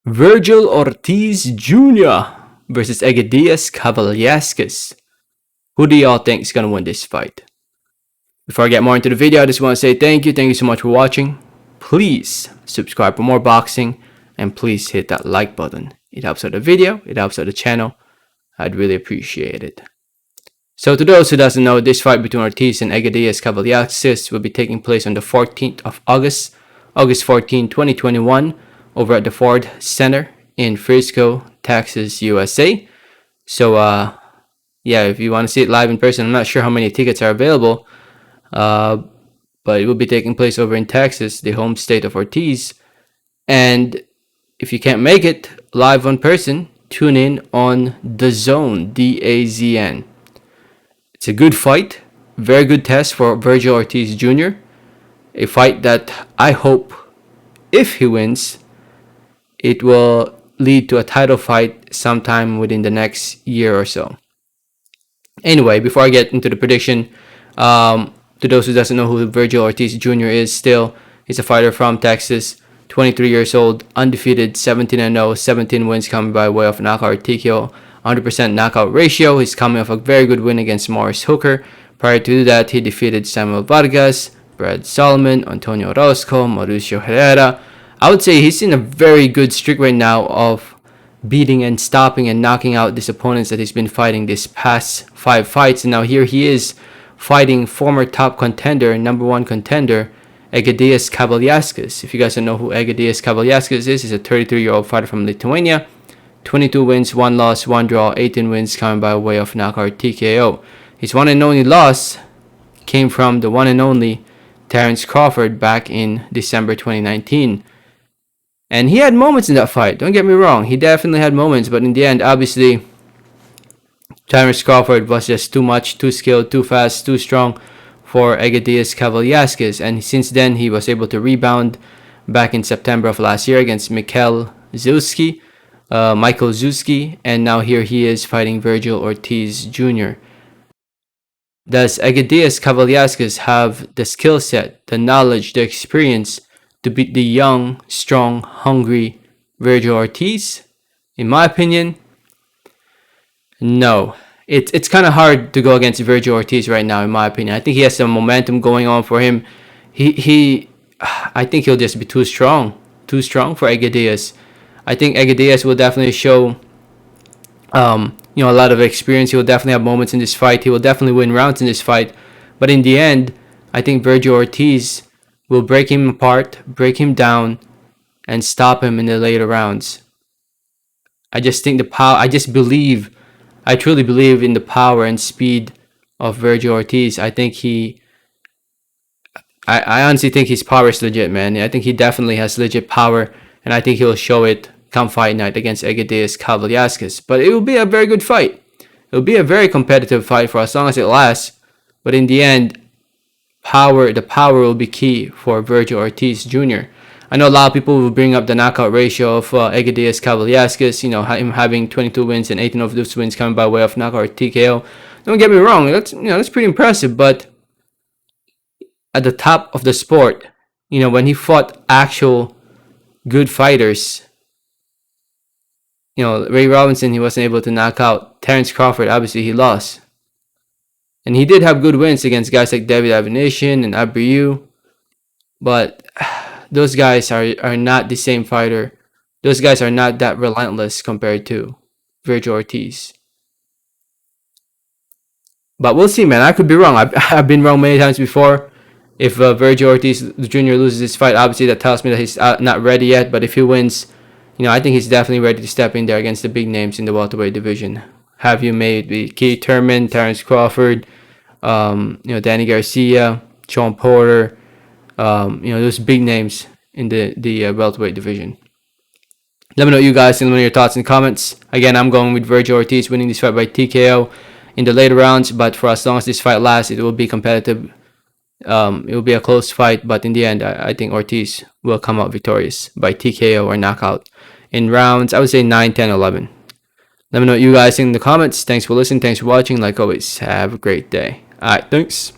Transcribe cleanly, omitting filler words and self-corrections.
Vergil Ortiz Jr. versus Egidijus Kavaliauskas. Who do y'all think is going to win this fight? Before I get more into the video, I just want to say thank you. Thank you so much for watching. Please subscribe for more boxing. And please hit that like button. It helps out the video. It helps out the channel. I'd really appreciate it. So to those who doesn't know, this fight between Ortiz and Egidijus Kavaliauskas will be taking place on the 14th of August, August 14, 2021, over at the Ford Center in Frisco, Texas, USA. So yeah, if you want to see it live in person, I'm not sure how many tickets are available, but it will be taking place over in Texas, the home state of Ortiz. And if you can't make it live in person, tune in on DAZN, DAZN. It's a good fight, very good test for Vergil Ortiz Jr. A fight that I hope, if he wins, it will lead to a title fight sometime within the next year or so. Anyway, before I get into the prediction, to those who doesn't know who Vergil Ortiz Jr. is, still, he's a fighter from Texas, 23 years old, undefeated, 17-0, 17 wins coming by way of knockout or TKO, 100% knockout ratio. He's coming off a very good win against Morris Hooker. Prior to that, he defeated Samuel Vargas, Brad Solomon, Antonio Orozco, Mauricio Herrera. I would say he's in a very good streak right now of beating and stopping and knocking out these opponents that he's been fighting this past 5 fights. And now here he is fighting former top contender, number 1 contender, Egidijus Kavaliauskas. If you guys don't know who Egidijus Kavaliauskas is, he's a 33-year-old fighter from Lithuania. 22 wins, 1 loss, 1 draw, 18 wins coming by way of knockout TKO. His one and only loss came from the one and only Terence Crawford back in December 2019. And he had moments in that fight, don't get me wrong. He definitely had moments, but in the end, obviously, Terence Crawford was just too much, too skilled, too fast, too strong for Egidijus Kavaliauskas. And since then, he was able to rebound back in September of last year against Michael Zilski. And now here he is fighting Vergil Ortiz Jr. Does Egidijus Kavaliauskas have the skill set, the knowledge, the experience to beat the young, strong, hungry Vergil Ortiz? In my opinion, no. It's kind of hard to go against Vergil Ortiz right now, in my opinion. I think he has some momentum going on for him. I think he'll just be too strong for Egidijus. I think Egidijus will definitely show, a lot of experience. He will definitely have moments in this fight. He will definitely win rounds in this fight. But in the end, I think Vergil Ortiz will break him apart, break him down, and stop him in the later rounds. I just think the power. I truly believe in the power and speed of Vergil Ortiz. I honestly think his power is legit, man. I think he definitely has legit power, and I think he'll show it come fight night against Egidijus Kavaliauskas. But it will be a very good fight. It will be a very competitive fight for as long as it lasts. But in the end, the power will be key for Vergil Ortiz Jr. I know a lot of people will bring up the knockout ratio of Egidijus Kavaliauskas, him having 22 wins and 18 of those wins coming by way of knockout or TKO. Don't get me wrong, that's pretty impressive, but at the top of the sport, when he fought actual good fighters, Ray Robinson, he wasn't able to knock out. Terence Crawford, obviously he lost. And he did have good wins against guys like David Avenation and Abreu, but those guys are not the same fighter. Those guys are not that relentless compared to Vergil Ortiz. But we'll see, man. I could be wrong. I've been wrong many times before. If Vergil Ortiz Jr. loses this fight, obviously that tells me that he's not ready yet. But if he wins, I think he's definitely ready to step in there against the big names in the welterweight division. Have you made the Keith Thurman, Terence Crawford, Danny Garcia, Sean Porter, those big names in the welterweight division. Let me know what you guys think. Let me know your thoughts and comments. Again, I'm going with Vergil Ortiz winning this fight by TKO in the later rounds, but for as long as this fight lasts, it will be competitive. It will be a close fight, but in the end, I think Ortiz will come out victorious by TKO or knockout in rounds, I would say 9, 10, 11. Let me know what you guys think in the comments. Thanks for listening. Thanks for watching. Like always, have a great day. Alright, thanks.